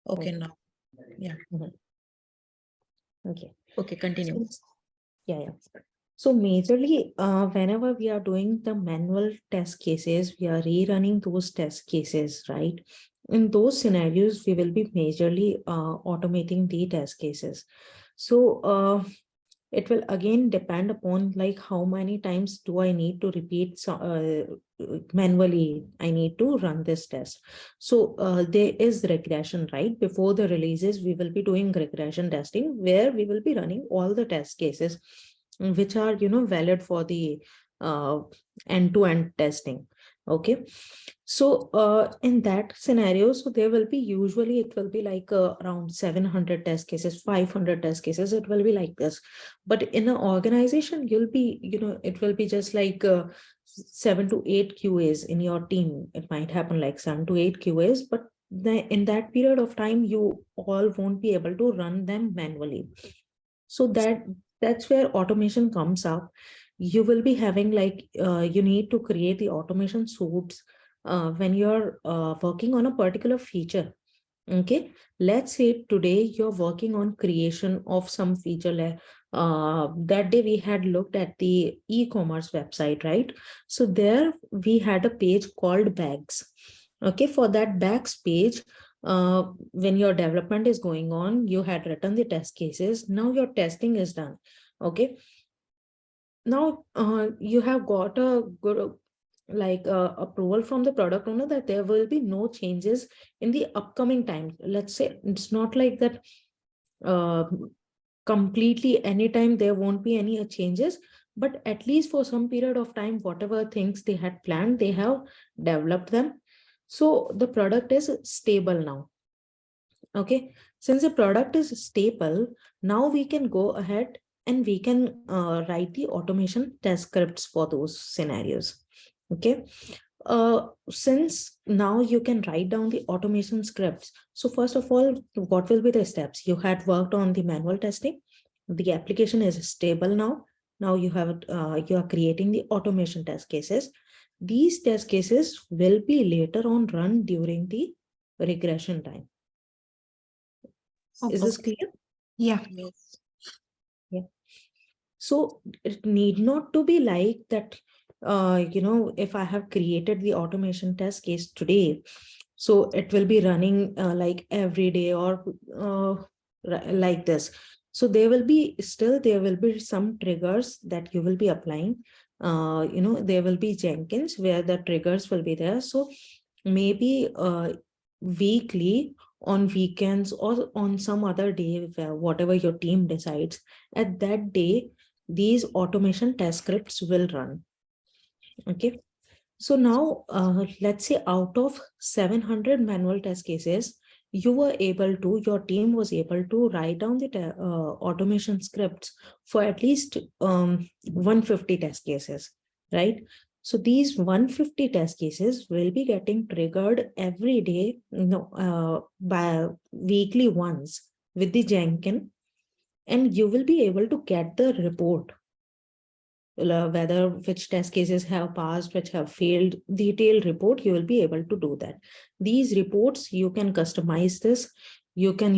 Okay, now. Yeah. Okay. Okay, continue. Yeah. So majorly, whenever we are doing the manual test cases, we are rerunning those test cases, right? In those scenarios, we will be majorly automating the test cases. So it will again depend upon like how many times do I need to repeat manually I need to run this test. So there is regression, right? Before the releases, we will be doing regression testing where we will be running all the test cases which are valid for the end-to-end testing. Okay, so in that scenario, so there will be usually it will be like around 700 test cases, 500 test cases. It will be like this. But in an organization, you'll be, it will be just like 7 to 8 QAs in your team. It might happen like 7 to 8 QAs, but in that period of time, you all won't be able to run them manually. So that's where automation comes up. You will be having like, you need to create the automation suites when you're working on a particular feature. Okay, let's say today you're working on creation of some feature. That day we had looked at the e-commerce website, right? So there we had a page called bags. Okay, for that bags page, when your development is going on, you had written the test cases. Now your testing is done. Okay, now you have got a good approval from the product owner that there will be no changes in the upcoming time. Let's say it's not like that uh, completely anytime there won't be any changes, but at least for some period of time, whatever things they had planned, they have developed them. So the product is stable now. Okay, since the product is stable, now we can go ahead and we can write the automation test scripts for those scenarios. Okay, since now you can write down the automation scripts. So first of all, what will be the steps? You had worked on the manual testing. The application is stable now. Now you are creating the automation test cases. These test cases will be later on run during the regression time. Is this clear? Yeah. Yes. Yeah. So it need not to be like that, if I have created the automation test case today, so it will be running like every day or like this. So there will be some triggers that you will be applying. There will be Jenkins where the triggers will be there. So maybe weekly, on weekends, or on some other day, whatever your team decides, at that day, these automation test scripts will run. Okay. So now, let's say out of 700 manual test cases, your team was able to write down the automation scripts for at least 150 test cases, right? So these 150 test cases will be getting triggered every day, by weekly once with the Jenkins, and you will be able to get the report, whether which test cases have passed, which have failed, detailed report. You will be able to do that. These reports, you can customize this. You can,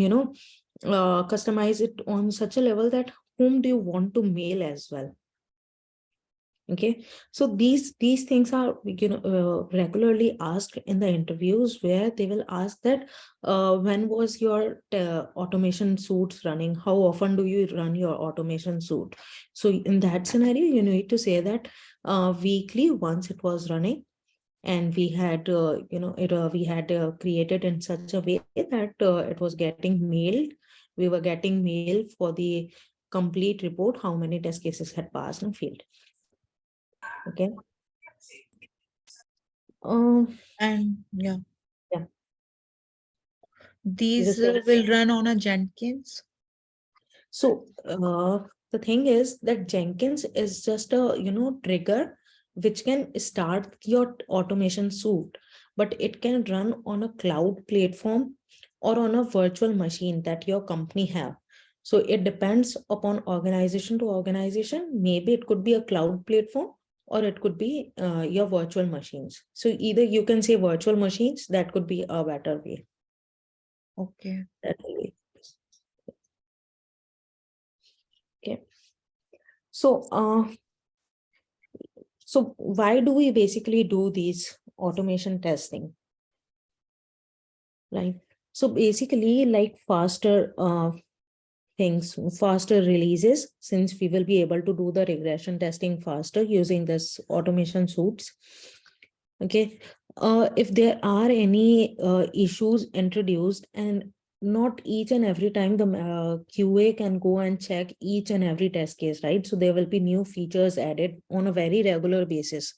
customize it on such a level that whom do you want to mail as well. Okay, so these things are regularly asked in the interviews, where they will ask that when was your automation suits running, how often do you run your automation suit. So in that scenario, you need to say that weekly once it was running, and we had we had created in such a way that it was getting mailed. We were getting mail for the complete report, how many test cases had passed and failed. Okay. And yeah, Yeah. these will run on a Jenkins. So the thing is that Jenkins is just a trigger which can start your automation suite, but it can run on a cloud platform or on a virtual machine that your company have. So it depends upon organization to organization. Maybe it could be a cloud platform, or it could be your virtual machines. So either you can say virtual machines, that could be a better way. Okay. That will be okay. So, so why do we basically do these automation testing, right? So basically, like faster things, faster releases, since we will be able to do the regression testing faster using this automation suites. Okay, if there are any issues introduced, and not each and every time the QA can go and check each and every test case, right? So there will be new features added on a very regular basis.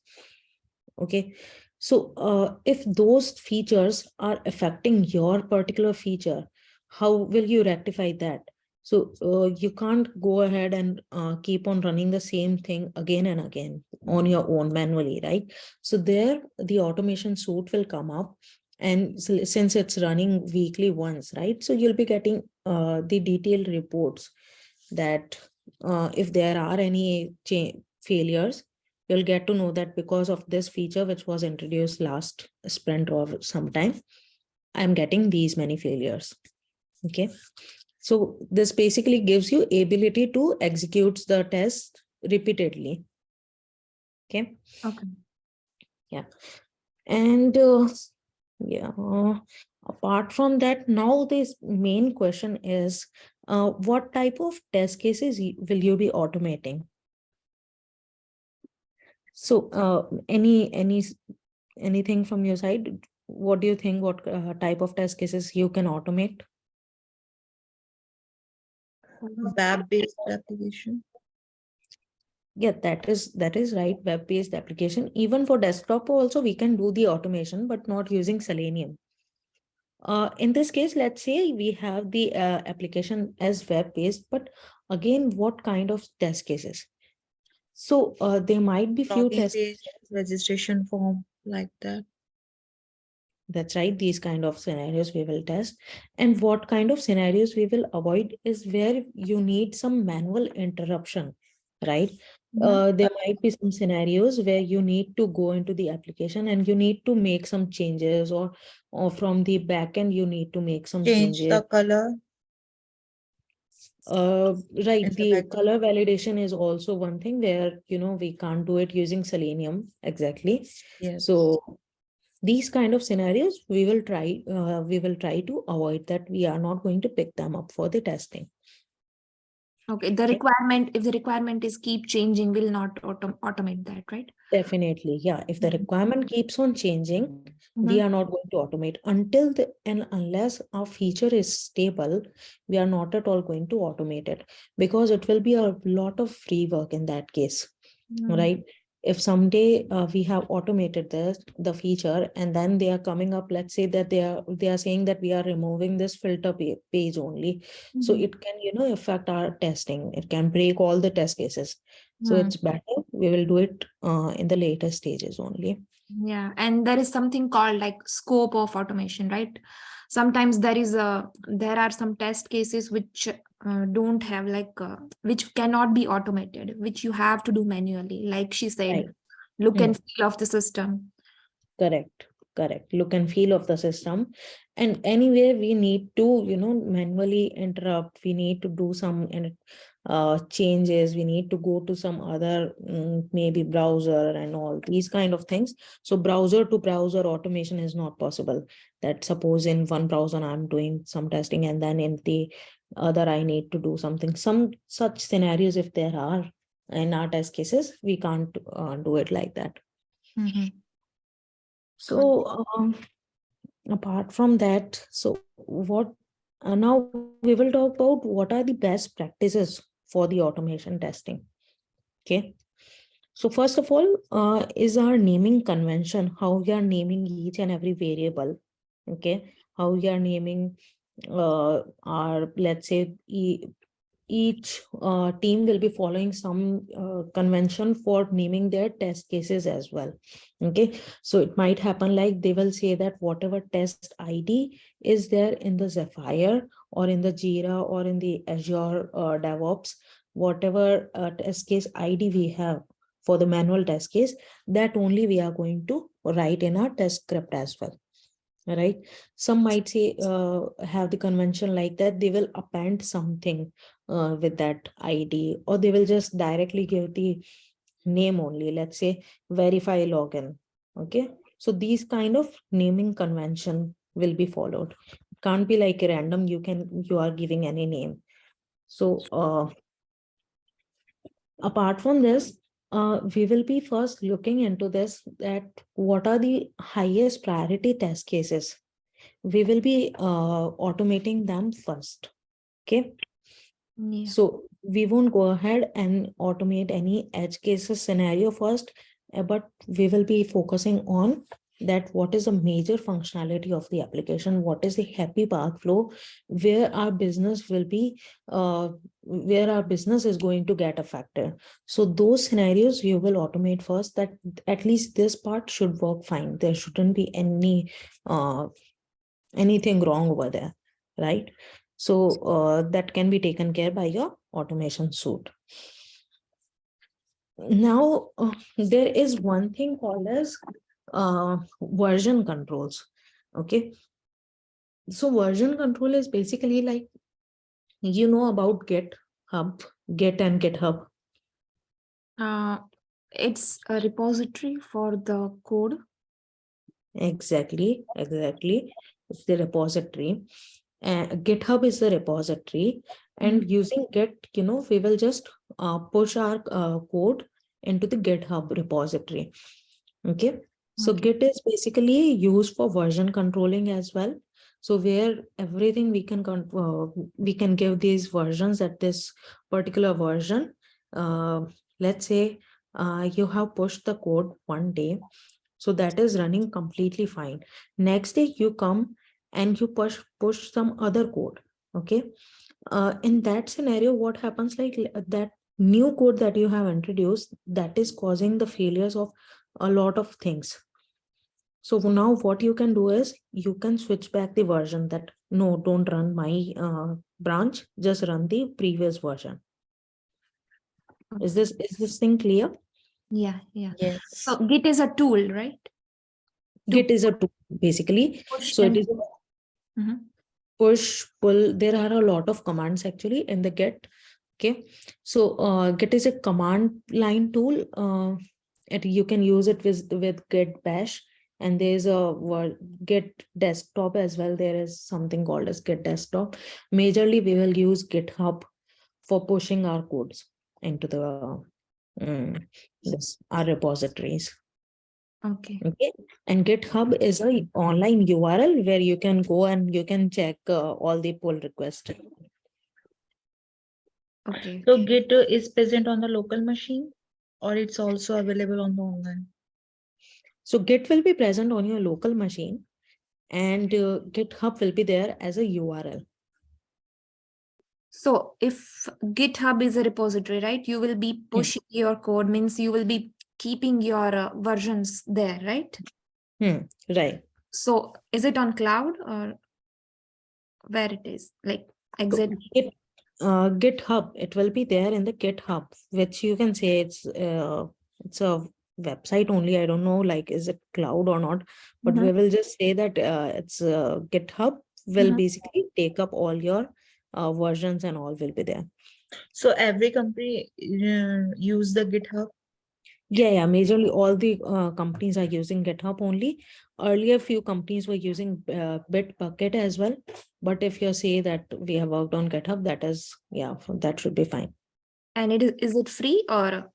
Okay, so if those features are affecting your particular feature, how will you rectify that? So you can't go ahead and keep on running the same thing again and again on your own manually, right? So there the automation suite will come up, and since it's running weekly once, right? So you'll be getting the detailed reports that if there are any failures, you'll get to know that because of this feature which was introduced last sprint or sometime, I'm getting these many failures. Okay, so this basically gives you ability to execute the test repeatedly. Okay. Okay. Yeah. And yeah, apart from that, now this main question is, what type of test cases will you be automating? So anything from your side? What do you think? What type of test cases you can automate? Web-based application. Yeah, that is right. Web-based application. Even for desktop also we can do the automation, but not using Selenium. In this case, let's say we have the application as web-based, but again, what kind of test cases? So there might be few Login tests. page, registration form, like that. That's right. These kind of scenarios we will test. And what kind of scenarios we will avoid is where you need some manual interruption, right? There might be some scenarios where you need to go into the application and you need to make some changes, or from the backend, you need to make some Change changes. the color Right. in the The background. color validation is also one thing where, we can't do it using Selenium exactly. Yes. So these kind of scenarios we will try to avoid that. We are not going to pick them up for the testing. Okay. The requirement, if the requirement is keep changing, will not automate that, right? Definitely, yeah. If the requirement keeps on changing, we Mhm. are not going to automate until and unless our feature is stable. We are not at all going to automate it, because it will be a lot of free work in that case, right? If someday we have automated the feature, and then they are coming up, let's say that they are saying that we are removing this filter page only, so it can affect our testing. It can break all the test cases. So it's better we will do it in the later stages only. Yeah, and there is something called like scope of automation, right? Sometimes there are some test cases which don't have which cannot be automated, which you have to do manually. Like she said, Right. look and feel of the system. Correct. Look and feel of the system. And anyway, we need to, manually interrupt. We need to do some changes. We need to go to some other, maybe browser and all these kind of things. So browser to browser automation is not possible. That suppose in one browser I'm doing some testing, and then in the other I need to do something. Some such scenarios, if there are in our test cases, we can't do it like that. So apart from that, so what now we will talk about what are the best practices for the automation testing. Okay. So first of all, is our naming convention, how we are naming each and every variable. Okay. How we are naming our, let's say, each team will be following some convention for naming their test cases as well. Okay, so it might happen like they will say that whatever test ID is there in the Zephyr or in the Jira or in the Azure DevOps, whatever test case ID we have for the manual test case, that only we are going to write in our test script as well. right? Some might say have the convention like that they will append something with that ID, or they will just directly give the name only, let's say verify login. Okay, so these kind of naming convention will be followed. It can't be like a random you are giving any name. So apart from this, we will be first looking into this, that what are the highest priority test cases. We will be automating them first. Okay. Yeah. So we won't go ahead and automate any edge cases scenario first, but we will be focusing on that what is the major functionality of the application, what is the happy path flow, where our business will be, where our business is going to get affected. So those scenarios you will automate first, that at least this part should work fine. There shouldn't be anything wrong over there, right? So that can be taken care by your automation suite. Now, there is one thing called as version controls. Okay. So version control is basically like, about GitHub, Git and GitHub. It's a repository for the code. Exactly. It's the repository. GitHub is the repository, and using Git, we will just push our code into the GitHub repository. Okay. So Okay. Git is basically used for version controlling as well. So where everything we can give these versions at this particular version. Let's say you have pushed the code one day, so that is running completely fine. Next day you come and you push some other code. Okay. In that scenario, what happens, like that new code that you have introduced, that is causing the failures of a lot of things. So now what you can do is you can switch back the version, that no, don't run my branch, just run the previous version. Is this thing clear? Yeah. Yes. So Git is a tool, right? Git is a tool basically. Push So it and is Mhm. push, pull. There are a lot of commands actually in the Git. Okay. So Git is a command line tool. You can use it with Git bash, and there's a word Git desktop as well. There is something called as Git desktop. Majorly we will use GitHub for pushing our codes into the our repositories. Okay. Okay. And GitHub is a online URL where you can go and you can check all the pull requests. Okay. So Git is present on the local machine, or it's also available on the online? So Git will be present on your local machine, and GitHub will be there as a URL. So if GitHub is a repository, right, you will be pushing your code, means you will be keeping your versions there, right? Right. So is it on cloud or where it is? Like So exactly. GitHub, it will be there in the GitHub, which you can say it's a website only. I don't know, like, is it cloud or not? But we will just say that it's GitHub will basically take up all your versions and all will be there. So every company use the GitHub. Yeah. Majorly all the companies are using GitHub only. Earlier, few companies were using Bitbucket as well. But if you say that we have worked on GitHub, that should be fine. And is it free or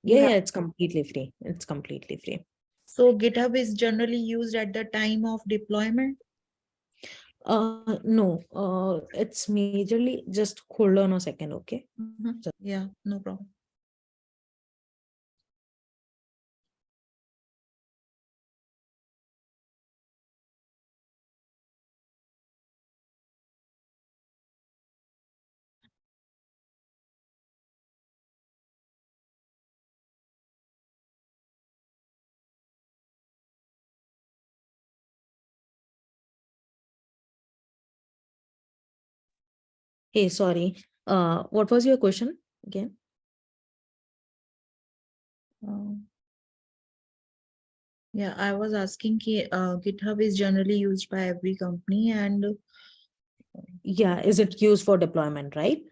you Yeah, have? it's completely free. It's completely free. So GitHub is generally used at the time of deployment. No, it's majorly, just hold on a second, okay? Yeah, no problem. Hey, sorry. What was your question again? Um, Yeah, I was asking GitHub is generally used by every company and Yeah, is it used for deployment, right?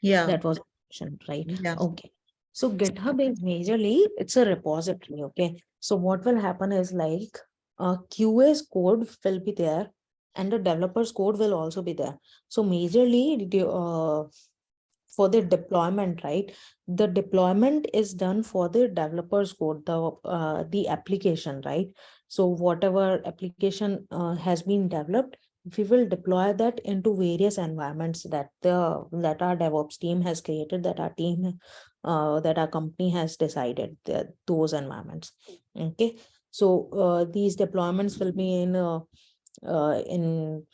yeah, That was the question, right? yeah, Okay. So GitHub is majorly, it's a repository, okay? So what will happen is like QA's code will be there and the developer's code will also be there. So majorly for the deployment, right? The deployment is done for the developer's code, the application, right? So whatever application has been developed, we will deploy that into various environments that our DevOps team has created, that our company has decided that those environments. Okay, so these deployments will be in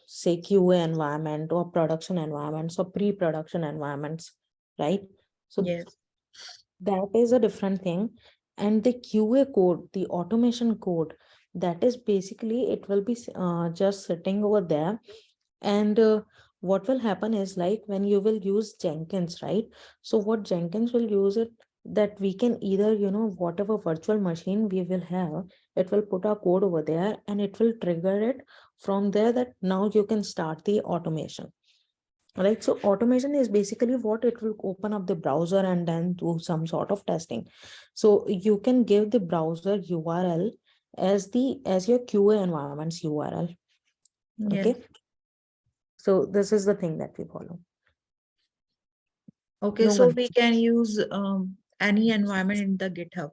say QA environment or production environments or pre-production environments, right? So yes, that is a different thing. And the QA code, the automation code, that is basically it will be just sitting over there. And what will happen is like when you will use Jenkins, right? So what Jenkins will use it, that we can either, whatever virtual machine we will have, it will put our code over there and it will trigger it from there, that now you can start the automation. Right, so automation is basically what it will open up the browser and then do some sort of testing. So you can give the browser URL as your QA environment's URL. yes. Okay, so this is the thing that we follow. Okay, No so one, we can use any environment in the GitHub,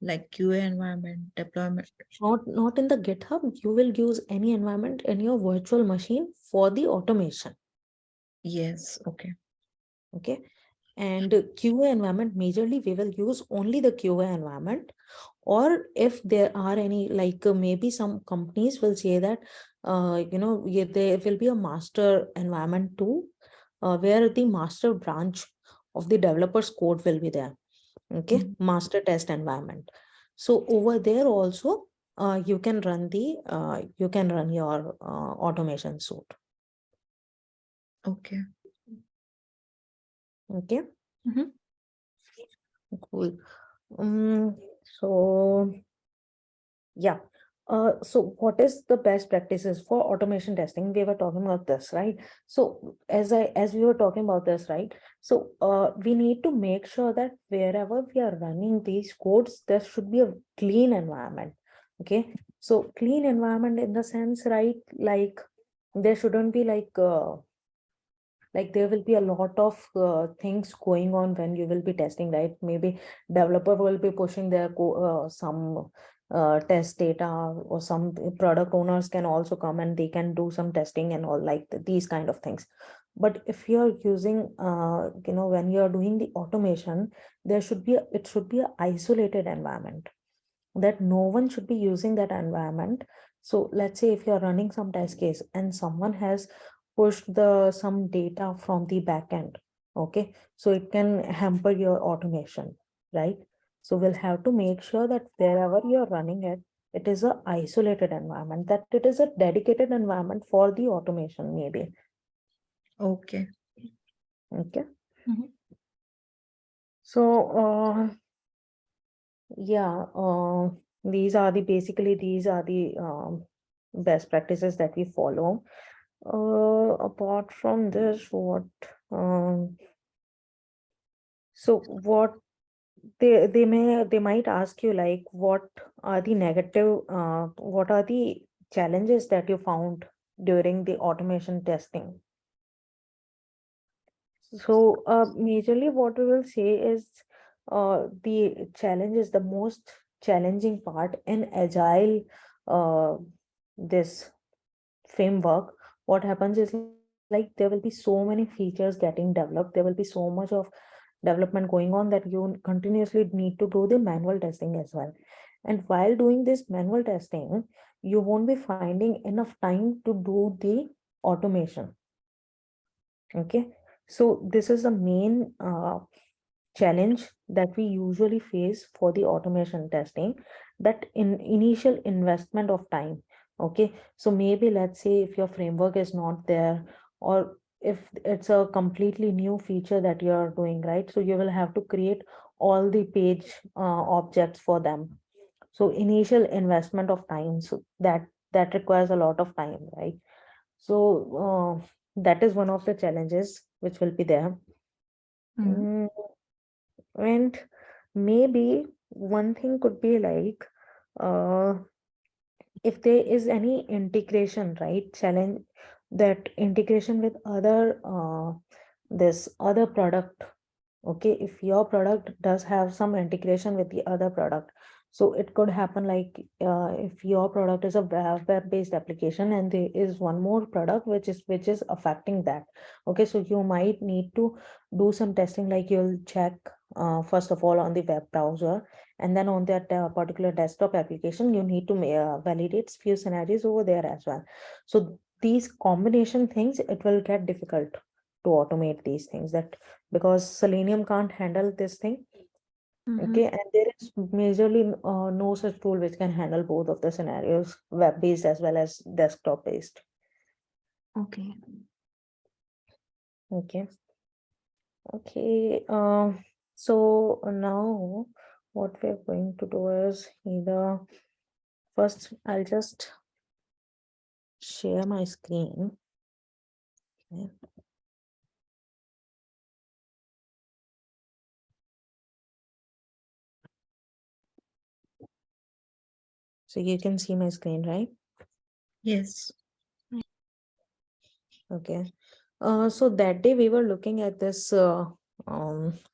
like QA environment, deployment. not in the GitHub. You will use any environment in your virtual machine for the automation. Yes, okay. Okay, and QA environment, majorly we will use only the QA environment. Or if there are any, like maybe some companies will say that there will be a master environment too, where the master branch of the developer's code will be there. Okay, Mm, master test environment. So over there also you can run your automation suite. okay. Okay, Mhm. cool. So yeah. So what is the best practices for automation testing? We were talking about this, right? So as we were talking about this, right? So we need to make sure that wherever we are running these codes, there should be a clean environment. Okay. So clean environment in the sense, right? Like there shouldn't be like there will be a lot of things going on when you will be testing, right? Maybe developer will be pushing their some test data, or some product owners can also come and they can do some testing and all, like these kind of things. But if you're using when you're doing the automation, it should be a isolated environment, that no one should be using that environment. So let's say if you're running some test case and someone has pushed the some data from the backend, okay, so it can hamper your automation, right? So we'll have to make sure that wherever you're running it, it is a isolated environment, that it is a dedicated environment for the automation, maybe. Okay. Okay, Mhm. so yeah, these are the best practices that we follow. Apart from this, um, what they might ask you, like what are the challenges that you found during the automation testing? So, majorly what we will say is the challenge is the most challenging part in agile this framework. What happens is like there will be so many features getting developed. There will be so much of development going on that you continuously need to do the manual testing as well. And while doing this manual testing, you won't be finding enough time to do the automation. Okay, so this is the main challenge that we usually face for the automation testing, that in initial investment of time. Okay, so maybe let's say if your framework is not there, or if it's a completely new feature that you're doing, right? So you will have to create all the page objects for them. So initial investment of time, so that requires a lot of time, right? So that is one of the challenges which will be there. Mm. Mm, and maybe one thing could be like, uh, if there is any integration, right, challenge, that integration with other this other product. Okay, if your product does have some integration with the other product, so it could happen like, if your product is a web-based application and there is one more product which is affecting that. Okay, so you might need to do some testing, like you'll check first of all on the web browser, and then on that particular desktop application you need to validate few scenarios over there as well. So these combination things, it will get difficult to automate these things, that because Selenium can't handle this thing. Mhm. Okay, and there is majorly no such tool which can handle both of the scenarios, web-based as well as desktop-based. Okay. Okay, okay. So now what we're going to do is, either first I'll just share my screen. Okay. So you can see my screen, right? Yes. Okay. So that day we were looking at this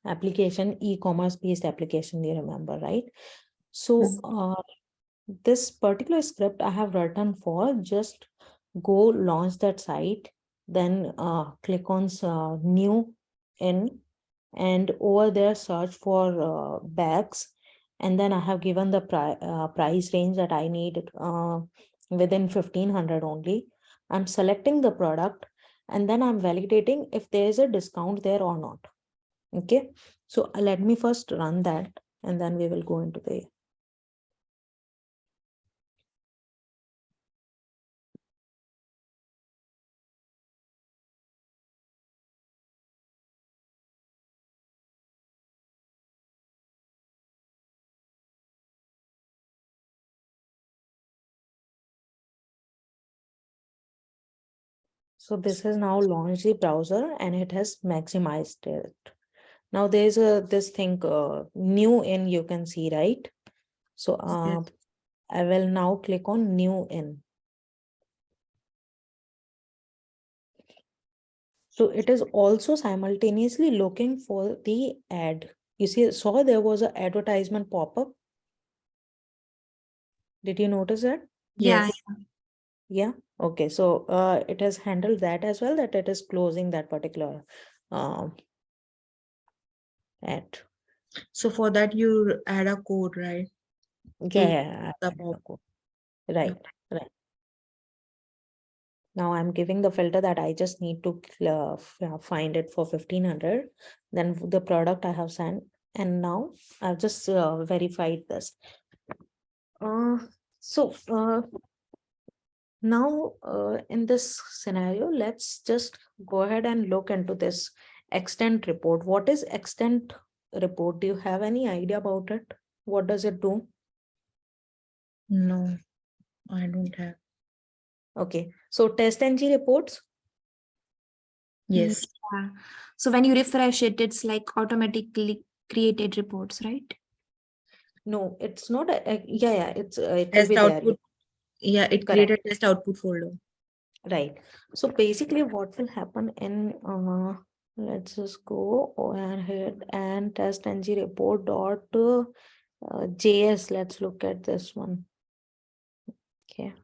application, e-commerce based application, you remember, right? So this particular script I have written for, just go launch that site, then click on new in, and over there search for bags, and then I have given the price range that I need within 1500 only. I'm selecting the product, and then I'm validating if there is a discount there or not. Okay, so let me first run that, and then we will go into the. So this has now launched the browser and it has maximized it. Now there's this thing new in, you can see, right? So Yes. I will now click on new in. So it is also simultaneously looking for the ad. You see, saw there was an advertisement pop-up. Did you notice that? Yeah. Yes. Yeah. Okay. So it has handled that as well, that it is closing that particular um ad. So for that you add a code, right? Yeah, To yeah, the yeah. pop. Right, Okay. right. Now I'm giving the filter that I just need to find it for 1500. Then the product I have sent, and now I've just verified this. So now in this scenario, let's just go ahead and look into this extent report. What is extent report? Do you have any idea about it? What does it do? No, I don't have. Okay, so test ng reports. Yes. Yeah. So when you refresh it, it's like automatically created reports, right? No, it's not. Yeah, it will Test be there. output. Yeah, it Correct. created test output folder. Right. So basically what will happen in, let's just go ahead and test ng report dot JS. Let's look at this one. Okay.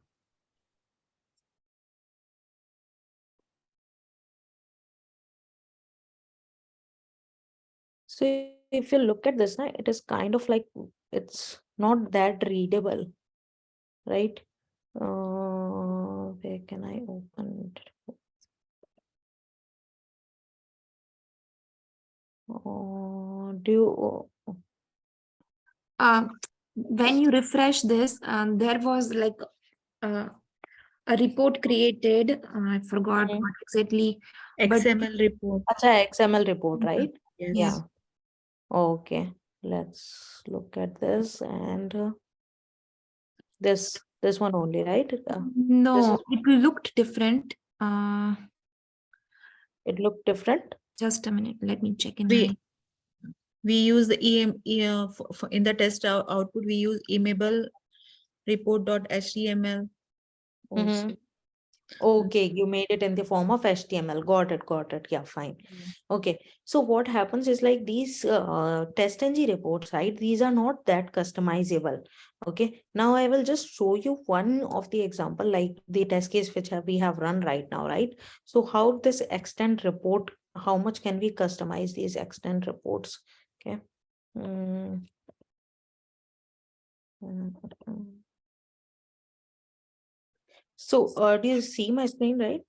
So if you look at this, now it is kind of like, it's not that readable, right? Where can I open it? Do you, When you refresh this, there was like uh, a report created. I forgot Mhm. what exactly, but XML report. Acha, XML report, right? yeah. Yes. Yeah. Okay. Let's look at this, and This one only, right? This No, is, it looked different. it looked different. Just a minute. Let me check in We my. we use the in the test output we use email report.html Mhm. also. Okay, you made it in the form of HTML. Got it, got it. Yeah, fine. Okay, so what happens is like these TestNG reports, right? These are not that customizable. Okay, now I will just show you one of the example, like the test case which we have run right now, right? So how this extend report, how much can we customize these extend reports? Okay. Mm, mm, mm. So do you see my screen, right?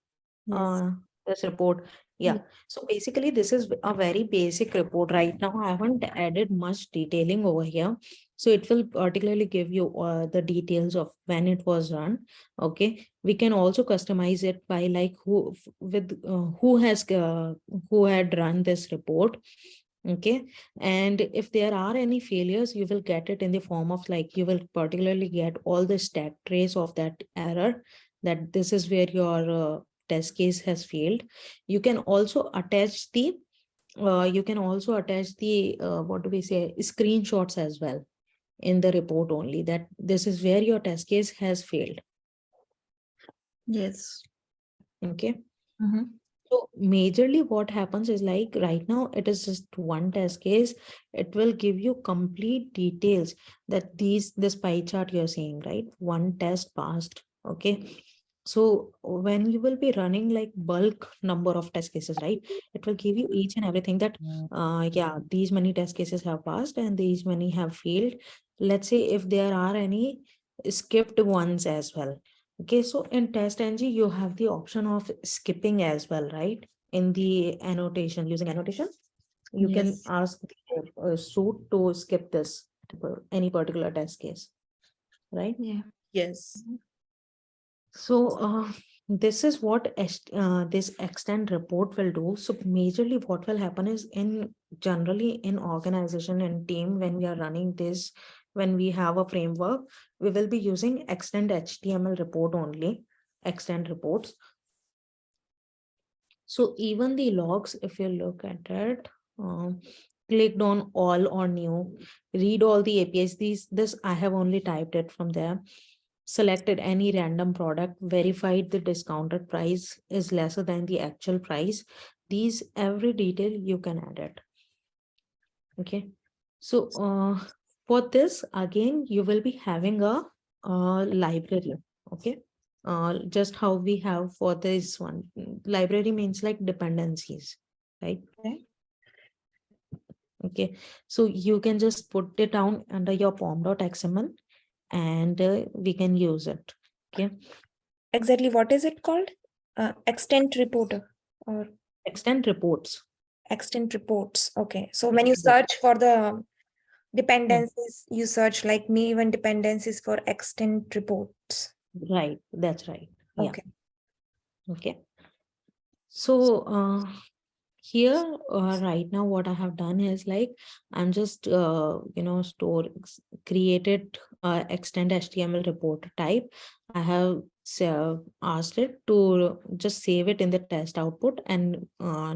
Yes. This report. Yeah. So basically, this is a very basic report right now. I haven't added much detailing over here. So it will particularly give you the details of when it was run. Okay. We can also customize it by like who had run this report. Okay. And if there are any failures, you will get it in the form of like you will particularly get all the stack trace of that error, that this is where your test case has failed. You can also attach the what do we say, screenshots as well in the report only, that this is where your test case has failed. Yes. Okay. Mhm. So majorly what happens is like right now it is just one test case. It will give you complete details that this pie chart you're seeing, right? One test passed. Okay. So when you will be running like bulk number of test cases, right? It will give you each and everything that yeah, these many test cases have passed and these many have failed. Let's say if there are any skipped ones as well. Okay, so in test ng you have the option of skipping as well, right? In the annotation, using annotation, you can Yes. ask the suit to skip this any particular test case, right? Yeah. Yes. So this is what this extend report will do. So majorly what will happen is in generally in organization and team, when we are running this, when we have a framework, we will be using extend HTML report only, extend reports. So even the logs, if you look at it, clicked on all or new, read all the APIs. This I have only typed it from there. Selected any random product, verified the discounted price is lesser than the actual price. These every detail you can add it. Okay. So for this again, you will be having a library. Okay. Just how we have for this one. Library means like dependencies, right? Okay. Okay. So you can just put it down under your pom.xml and we can use it. Okay. Exactly. What is it called? Extent reporter or Extend reports. extent reports. Okay. So when you Yeah. search for the Hmm. dependencies, you search like me even dependencies for extent reports. Right. That's right. Yeah. Okay. Okay. So here right now what I have done is like I'm just created extend HTML report type. I have asked it to just save it in the test output and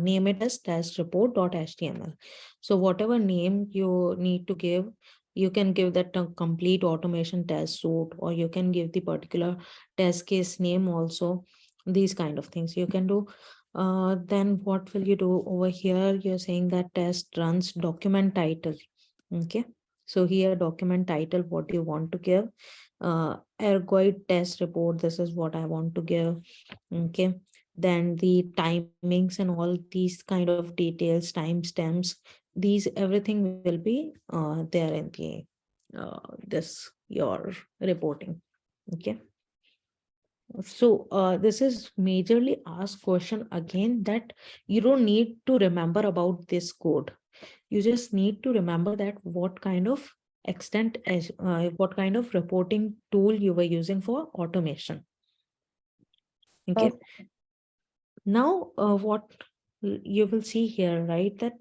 name it as test report.html. So whatever name you need to give, you can give that a complete automation test suite, or you can give the particular test case name also. These kind of things you can do. Then what will you do over here? You're saying that test runs document title. Okay. So here document title, what you want to give. Ergoid test report, this is what I want to give. Okay. Then the timings and all these kind of details, timestamps, these everything will be there in the this your reporting. Okay. So this is majorly asked question again, that you don't need to remember about this code. You just need to remember that what kind of what kind of reporting tool you were using for automation. Okay. Oh, Now what you will see here, right, that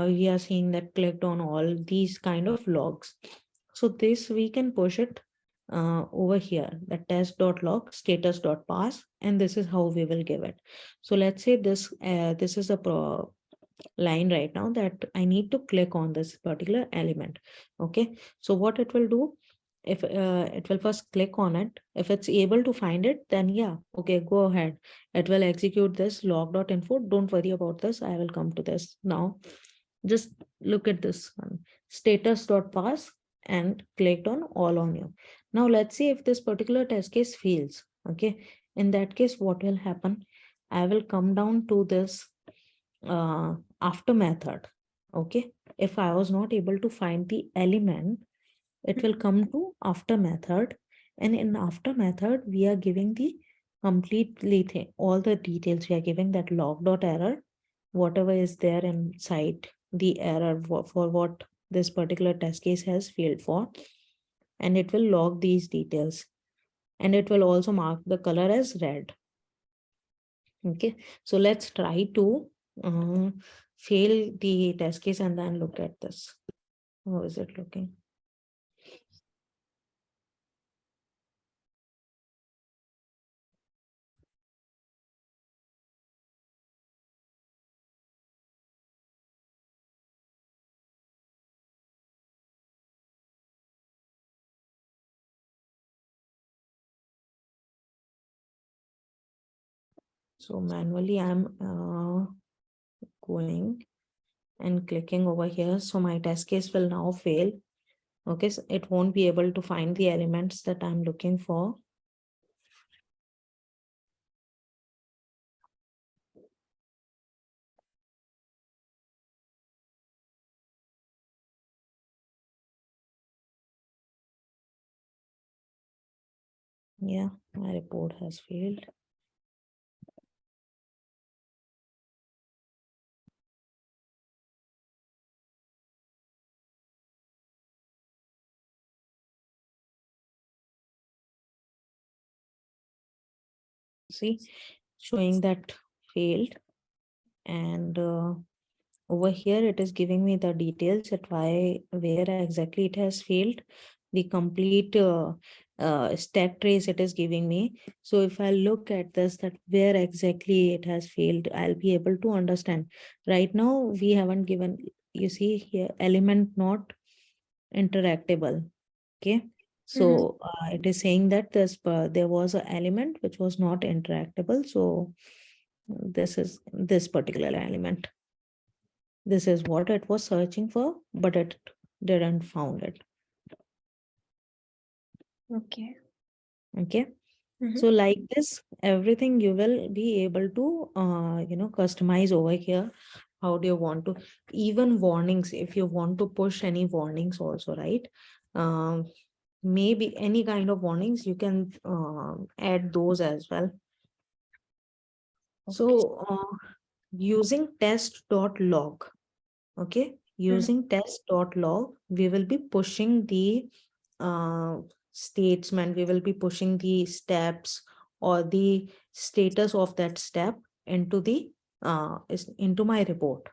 we are seeing that clicked on all these kind of logs. So this we can push it over here, the test.log status.pass, and this is how we will give it. So let's say this is a line right now that I need to click on this particular element. Okay, so what it will do, if it will first click on it, if it's able to find it, then yeah, okay, go ahead, it will execute this log.info. Don't worry about this, I will come to this now. Just look at this one, status.pass, and clicked on all on you. Now let's see if this particular test case fails. Okay, in that case, what will happen, I will come down to this after method. Okay, if I was not able to find the element, it will come to after method, and in after method we are giving the completely thing, all the details. We are giving that log.error, whatever is there inside the error for what this particular test case has failed for, and it will log these details, and it will also mark the color as red. Okay, so let's try to fail the test case and then look at this. How is it looking? So manually I'm going and clicking over here. So my test case will now fail. Okay, so it won't be able to find the elements that I'm looking for. Yeah, my report has failed. See, showing that failed, and over here it is giving me the details at where exactly it has failed, the complete stack trace it is giving me. So if I look at this, that where exactly it has failed, I'll be able to understand. Right now we haven't given, you see here, element not interactable. Okay, so it is saying that there was an element which was not interactable. So this is this particular element. This is what it was searching for, but it didn't found it. Okay. Okay. So like this, everything you will be able to, customize over here. How do you want to, even warnings, if you want to push any warnings also, right? Maybe any kind of warnings, you can add those as well. So using test.log, okay, using test.log, we will be pushing the statement, we will be pushing the steps or the status of that step into the into my report.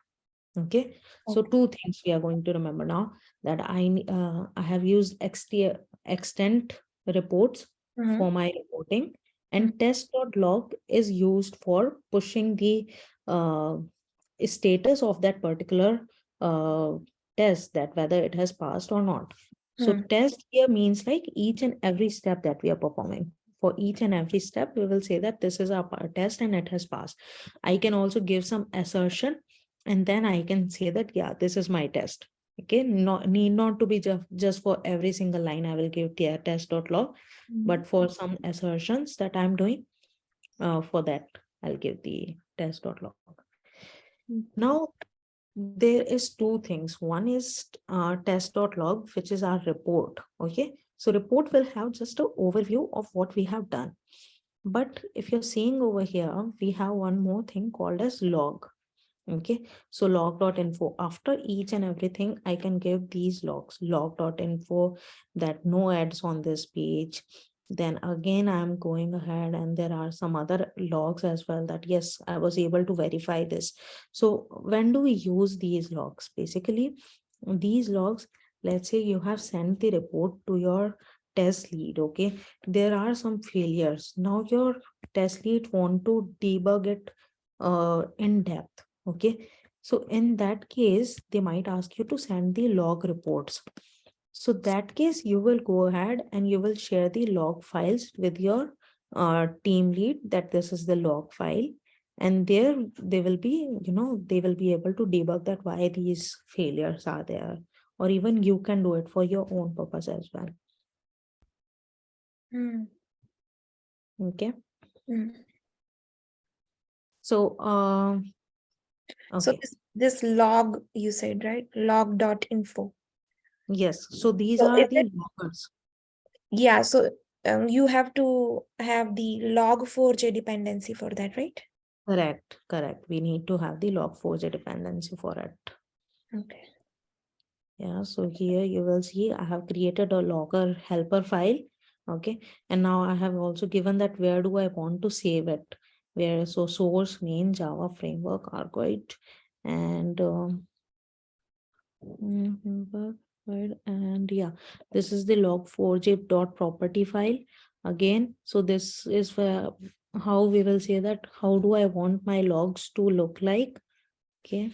Okay, so two things we are going to remember now, that I have used extent reports for my reporting, and test.log is used for pushing the uh, status of that particular uh, test, that whether it has passed or not. So test here means like each and every step that we are performing. For each and every step, we will say that this is our test and it has passed. I can also give some assertion, and then I can say that, yeah, this is my test. Okay, need not to be just for every single line I will give the test.log, but for some assertions that I'm doing, for that I'll give the test.log. Now there is two things. One is test.log, which is our report. Okay, so report will have just an overview of what we have done. But if you're seeing over here, we have one more thing called as log. Okay, so log.info, after each and everything I can give these logs, log.info, that no ads on this page. Then again I'm going ahead and there are some other logs as well, that yes, I was able to verify this. So when do we use these logs? Basically these logs, let's say you have sent the report to your test lead, okay, there are some failures. Now your test lead want to debug it in depth, okay. So in that case, they might ask you to send the log reports. So that case, you will go ahead and you will share the log files with your team lead that this is the log file. And there they will be, they will be able to debug that why these failures are there. Or even you can do it for your own purpose as well. Mm. Okay. Mm. So, So okay. this log you said, right? Log.info. Yes. So these So are is the it, loggers. yeah, so you have to have the log4j dependency for that, right? Correct. Correct. We need to have the log4j dependency for it. Okay. Yeah, so here you will see I have created a logger helper file. Okay, and now I have also given that where do I want to save it. Where, so source, main, Java framework, Argoid, and and yeah, this is the log4j dot property file again. So this is where how we will say that how do I want my logs to look like. Okay,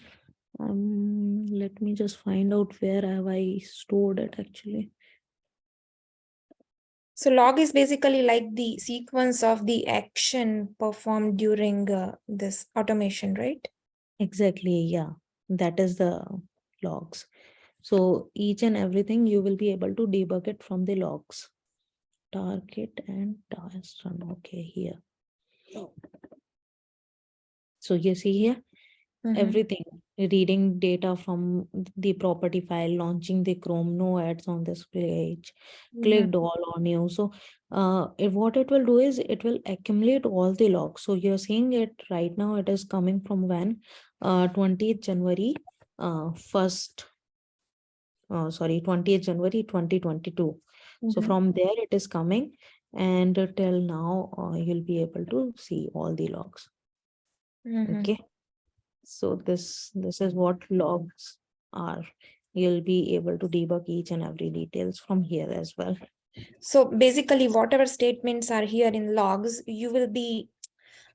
let me just find out where have I stored it actually. So log is basically like the sequence of the action performed during this automation, right? Exactly, yeah, that is the logs. So each and everything you will be able to debug it from the logs. Target and task run. Okay, here. So you see here, everything, reading data from the property file, launching the Chrome, no ads on this page, clicked all on you. So what it will do is it will accumulate all the logs. So you're seeing it right now, it is coming from when 20th January 20th January 2022. So from there it is coming, and till now you'll be able to see all the logs. Okay. So this is what logs are. You'll be able to debug each and every details from here as well. So basically, whatever statements are here in logs, you will be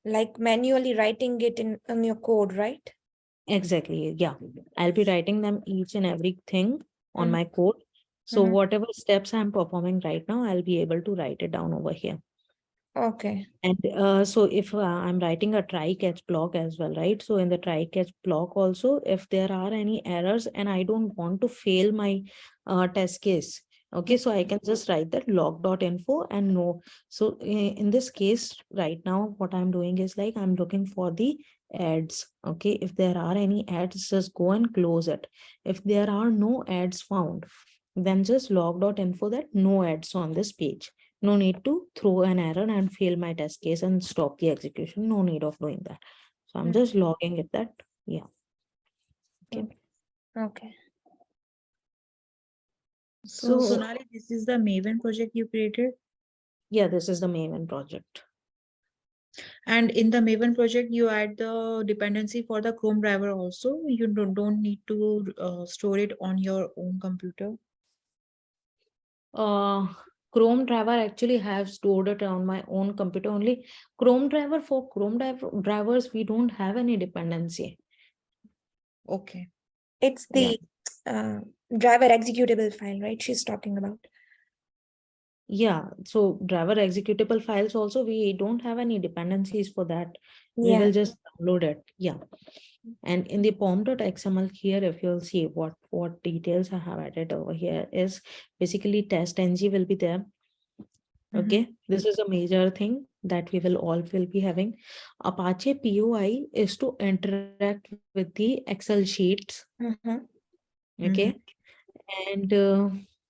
like manually writing it in your code, right? Exactly. Yeah. I'll be writing them each and everything on Mhm. my code. So Mhm. whatever steps I'm performing right now, I'll be able to write it down over here. Okay. And so if I'm writing a try catch block as well, right? So in the try catch block also, if there are any errors and I don't want to fail my test case, okay, so I can just write that log.info and no. So in this case, right now, what I'm doing is like I'm looking for the ads. Okay, if there are any ads, just go and close it. If there are no ads found, then just log.info that no ads on this page. No need to throw an error and fail my test case and stop the execution. No need of doing that. So I'm just logging it that, yeah. Okay. Okay. So So Sonali, this is the Maven project you created. yeah, this is the Maven project. And in the Maven project, you add the dependency for the Chrome driver also. You don't need to store it on your own computer. Uh, Chrome driver actually have stored it on my own computer only. Chrome driver for Chrome drivers, we don't have any dependency. Okay. It's Yeah. the driver executable file, right? She's talking about. Yeah. So driver executable files also, we don't have any dependencies for that. We Yeah. will just download it. Yeah. And in the pom.xml here, if you'll see what details I have added over here is basically test ng will be there. Okay, this is a major thing that we will all will be having. Apache POI is to interact with the Excel sheets. Okay, and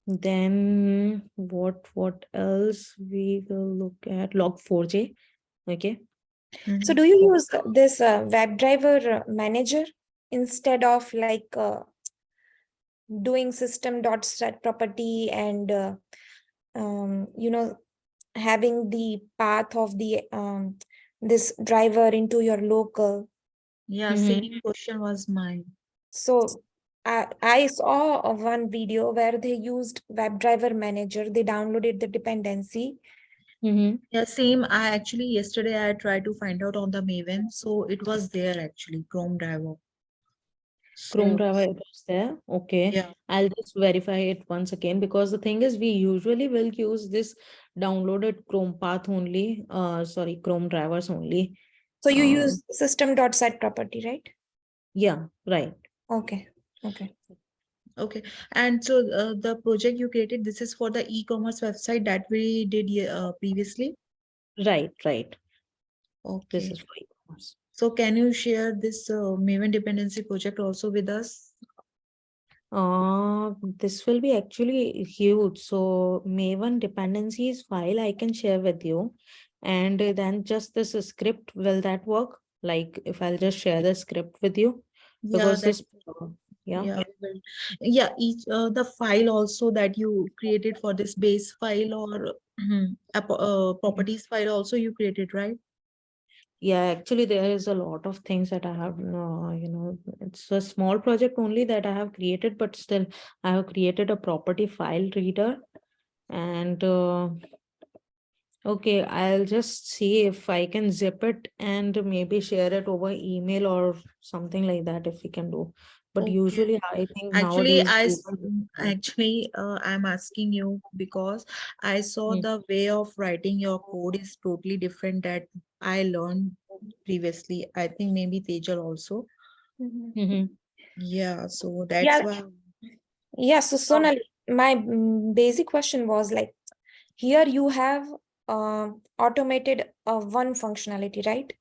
then what else we will look at log4j. Okay. So do you use this WebDriver manager instead of like doing system.set property and having the path of the this driver into your local? Yeah, same question was mine. So I saw one video where they used WebDriver Manager. They downloaded the dependency. Mm-hmm. Yeah, same. I actually yesterday I tried to find out on the Maven, so it was there actually, Chrome driver. Chrome So driver it was there. Okay. yeah, I'll just verify it once again because the thing is we usually will use this downloaded Chrome path only. Sorry, Chrome drivers only. So you Um, use system.set property, right? yeah, right. Okay. Okay. okay. And so the project you created, this is for the e-commerce website that we did previously. Right, right. This Okay. is for e-commerce. So can you share this Maven dependency project also with us? This will be actually huge. So Maven dependencies file I can share with you. And then just this script, will that work? Like if I'll just share the script with you, Yeah, because that this, yeah, yeah, we will. Yeah, each the file also that you created for this base file or Mhm. properties file also you created, right? Yeah, actually there is a lot of things that I have, it's a small project only that I have created, but still I have created a property file reader. And okay, I'll just see if I can zip it and maybe share it over email or something like that if we can do. But Okay. usually I think Actually, nowadays people do. I'm asking you because I saw Mm, the way of writing your code is totally different that I learned previously. I think maybe Tejal also. Mhm. mhm. Yeah, so that's Yeah. why. Yeah. So Oh, Sonal, my basic question was like, here you have automated one functionality, right?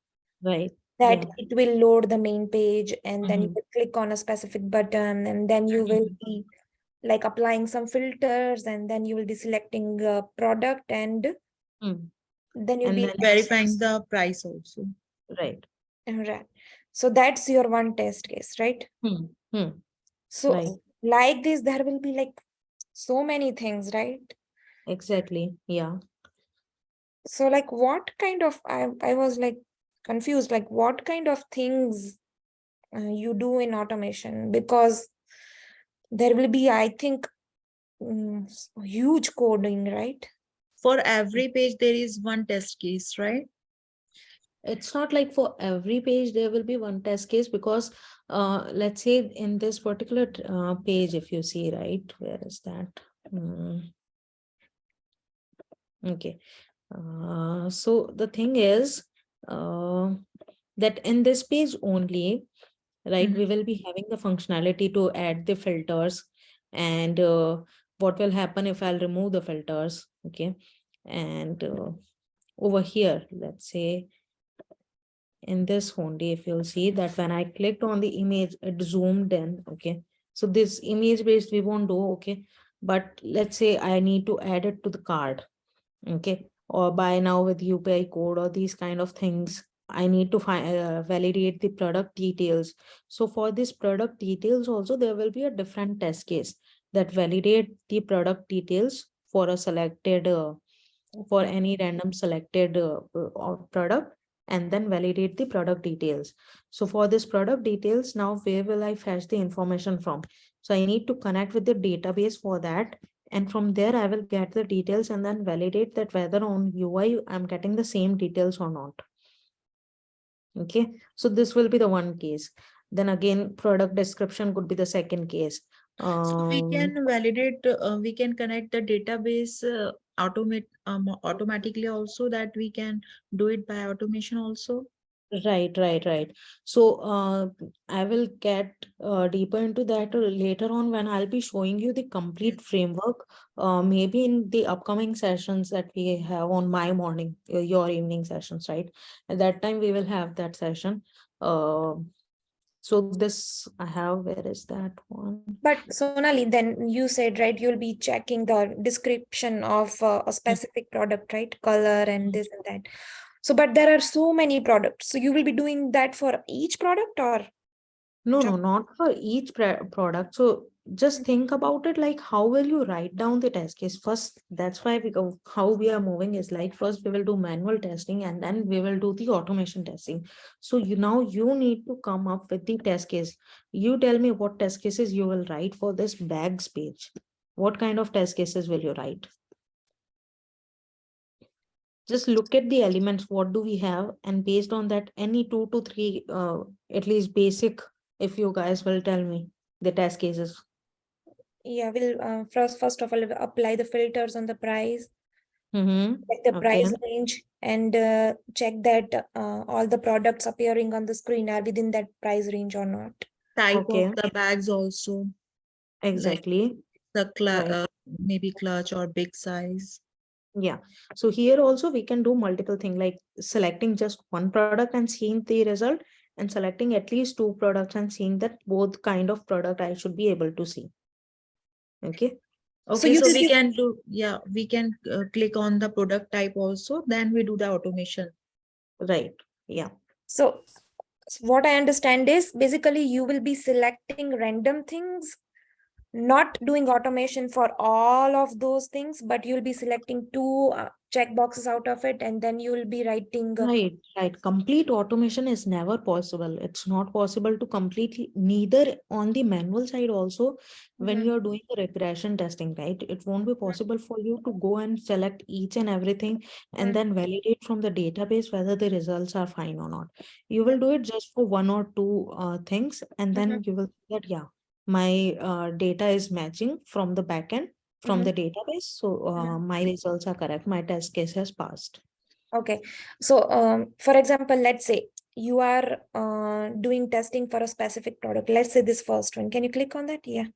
right. That Yeah. it will load the main page and then you Mhm, will click on a specific button and then you will Mhm. be like applying some filters and then you will be selecting a product and mm. then you'll And be then Verifying the price also. right. right. So that's your one test case, right? Hmm. Hmm. So Right. like this, there will be like so many things, right? Exactly. Yeah. So like what kind of I was like confused, like what kind of things you do in automation because there will be, I think, huge coding, right? For every page, there is one test case, right? It's not like for every page there will be one test case because let's say in this particular page, if you see, right, where is that? Mm, okay. So the thing is uh, that in this page only, right, we Mhm. will be having the functionality to add the filters and what will happen if I'll remove the filters. Okay. And over here, let's say in this only, if you'll see that when I clicked on the image, it zoomed in. Okay. So this image based we won't do. Okay. But let's say I need to add it to the card. Okay. Or buy now with UPI code or these kind of things. I need to validate the product details. So for this product details also, there will be a different test case that validate the product details for a selected for Okay. any random selected product, and then validate the product details. So for this product details, now where will I fetch the information from? So I need to connect with the database for that. And from there, I will get the details and then validate that whether on UI I'm getting the same details or not. Okay, so this will be the one case. Then again, product description could be the second case. So we Um, can validate, we can connect the database automatically also that we can do it by automation also. Right, right, right. So I will get deeper into that later on when I'll be showing you the complete Yes. framework, maybe in the upcoming sessions that we have on my morning, your evening sessions, right? At that time, we will have that session. Uh, so this I have, where is that one? But Sonali, then you said, right, you'll be checking the description of a Mm, specific product, right? Color and mm. this and that. So, but there are so many products. So you will be doing that for each product or No, just no, not for each product. So just think about it, like how will you write down the test case first? That's why we go, how we are moving is like first we will do manual testing and then we will do the automation testing. So you need to come up with the test case. You tell me what test cases you will write for this bags page. What kind of test cases will you write? Just look at the elements, what do we have, and based on that, any 2 to 3 at least basic, if you guys will tell me the test cases. Yeah, we'll first of all apply the filters on the price, check the Okay. price range, and check that all the products appearing on the screen are within that price range or not. Type of Okay, the bags also, like exactly. the Right. maybe clutch or big size. Yeah. So here also we can do multiple things like selecting just one product and seeing the result, and selecting at least 2 products and seeing that both kind of product I should be able to see. Okay. So Okay, you so will we be can do, yeah, we can click on the product type also, then we do the automation. Right. Yeah. so what I understand is basically you will be selecting random things, not doing automation for all of those things, but you'll be selecting two check boxes out of it, and then you will be writing. Right, right. Complete automation is never possible. It's not possible to completely, neither on the manual side also, when Mhm, you're doing the regression testing, right? It won't be possible for you to go and select each and everything and mhm, then validate from the database whether the results are fine or not. You mhm, will do it just for 1 or 2 things, and mhm, then you will see that, yeah, my data is matching from the backend, from mhm, the database. So mhm. my results are correct. My test case has passed. Okay. So, for example, let's say you are doing testing for a specific product. Let's say this first one. Can you click on that? Yeah,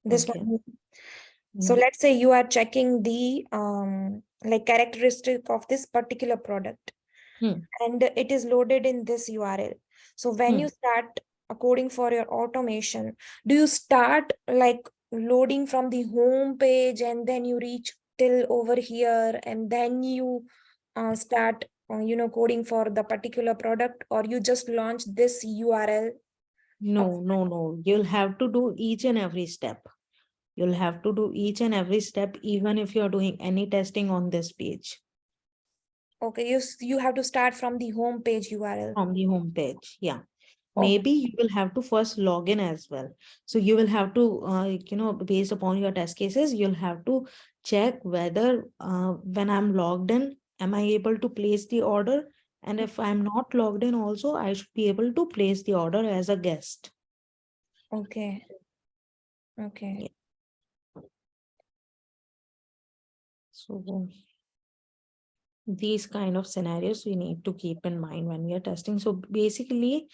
this Okay. one. So Mm. let's say you are checking the like characteristic of this particular product, Hmm. and it is loaded in this URL. So when you Hmm. start coding for your automation, do you start like loading from the home page and then you reach till over here and then you start coding for the particular product, or you just launch this URL of. No, no, no. You'll have to do each and every step. You'll have to do each and every step, even if you're doing any testing on this page Okay, you have to start from the home page URL. from the home page. Yeah. Oh, Maybe you will have to first log in as well. So you will have to, based upon your test cases, you'll have to check whether when I'm logged in, am I able to place the order? And if I'm not logged in also, I should be able to place the order as a guest. okay, okay. Yeah. So these kind of scenarios we need to keep in mind when we are testing. So basically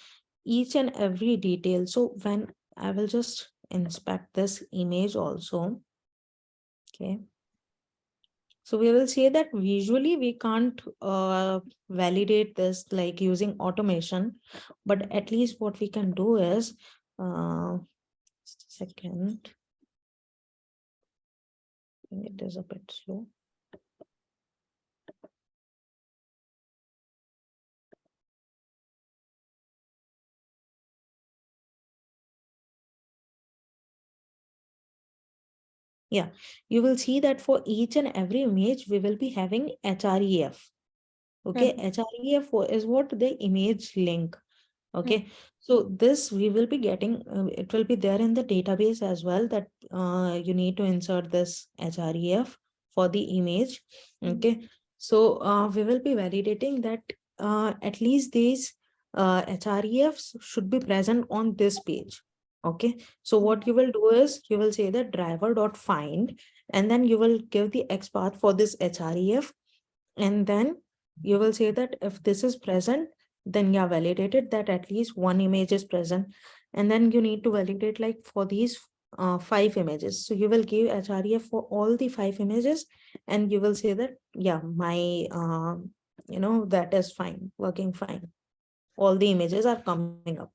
each and every detail. So when I will just inspect this image also. Okay. So we will say that visually we can't validate this like using automation, but at least what we can do is, just a second, I think it is a bit slow. Yeah, you will see that for each and every image, we will be having href. Okay, Mhm, href is what the image link. mhm, Okay, so this we will be getting, it will be there in the database as well, that you need to insert this href for the image. mhm, Okay, so we will be validating that at least these hrefs should be present on this page. Okay, so what you will do is you will say that driver.find, and then you will give the XPath for this href, and then you will say that if this is present, then yeah, validated that at least one image is present. And then you need to validate like for these 5 images. So you will give href for all the 5 images, and you will say that, yeah, my, that is fine, working fine. All the images are coming up.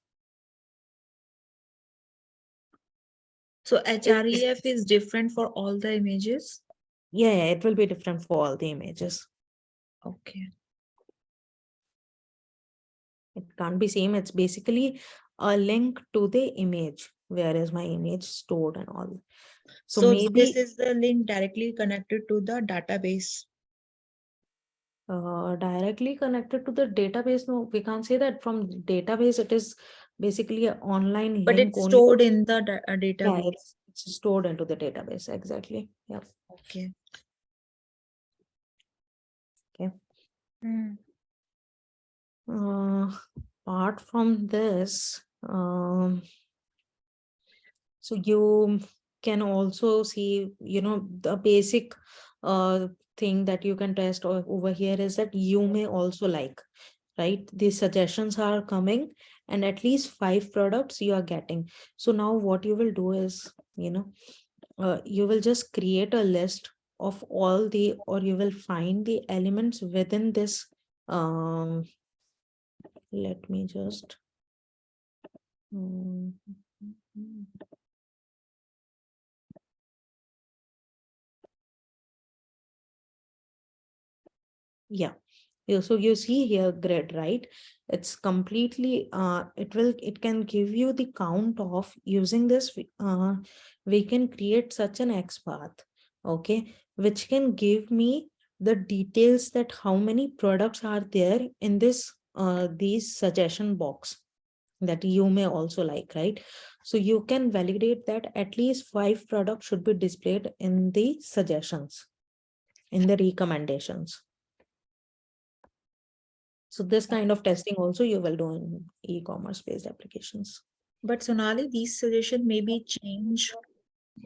So Is href is different for all the images. Yeah, yeah, it will be different for all the images. Okay. It can't be same. It's basically a link to the image. where is my image stored and all. So So this maybe is the link directly connected to the database. directly connected to the database. No, we can't say that from database. It is basically an online But link it's only. stored in the Yeah, database. it's stored into the database. Exactly. Yeah. Okay. Okay. Hmm. Apart from this, so you can also see, the basic thing that you can test over here is that you may also like, right? These suggestions are coming and at least 5 products you are getting. So now what you will do is, you will just create a list of all the, or you will find the elements within this. Let me just. mm, Yeah. Yeah, so you see here grid, right? It's completely, it can give you the count of using this, we can create such an X path, okay, which can give me the details that how many products are there in this, these suggestion box that you may also like, right? So you can validate that at least 5 products should be displayed in the suggestions, in the recommendations. So this kind of testing also you will do in e-commerce based applications. But Sonali, these suggestions may be changed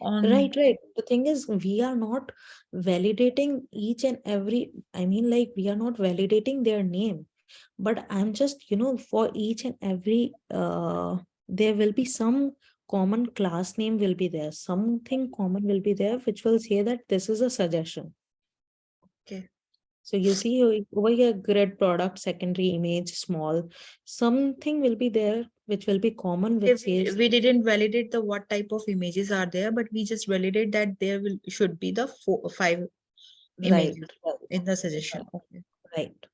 on. Right, right. The thing is, we are not validating each and every, I mean, like, we are not validating their name, but I'm just, for each and every, there will be some common class name will be there. Something common will be there, which will say that this is a suggestion. Okay. So you see over here, grid product, secondary image, small, something will be there, which will be common, Okay, which says, we didn't validate the what type of images are there, but we just validate that there will should be the 5 right, images in the suggestion. Okay. right.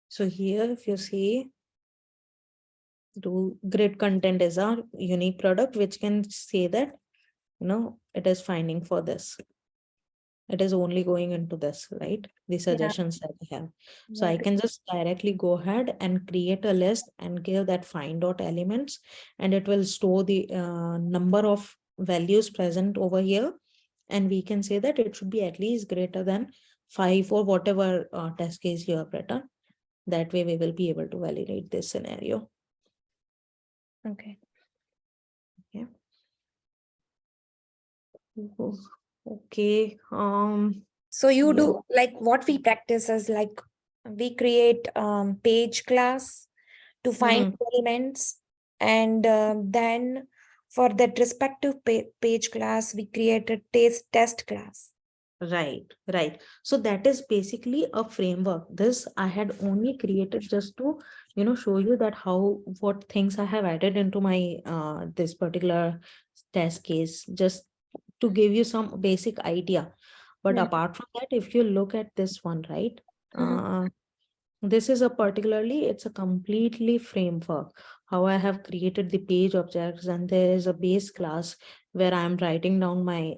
So here, if you see, do grid content is our unique product, which can say that, it is finding for this. It is only going into this, right? The Yeah. suggestions that we have. So I Yeah. can just directly go ahead and create a list and give that find dot elements, and it will store the number of values present over here. And we can say that it should be at least greater than 5 or whatever test case you have written. That way we will be able to validate this scenario. Okay. Yeah. Okay. So you Yeah. do like what we practice is like we create page class to find Mhm. elements, and then for that respective page class we create a test class. Right, right. So that is basically a framework. This I had only created just to, show you that how, what things I have added into my this particular test case, just to give you some basic idea. But Mhm. apart from that, if you look at this one, right? Mhm. This is a particularly, it's a completely framework, how I have created the page objects, and there is a base class where I'm writing down my,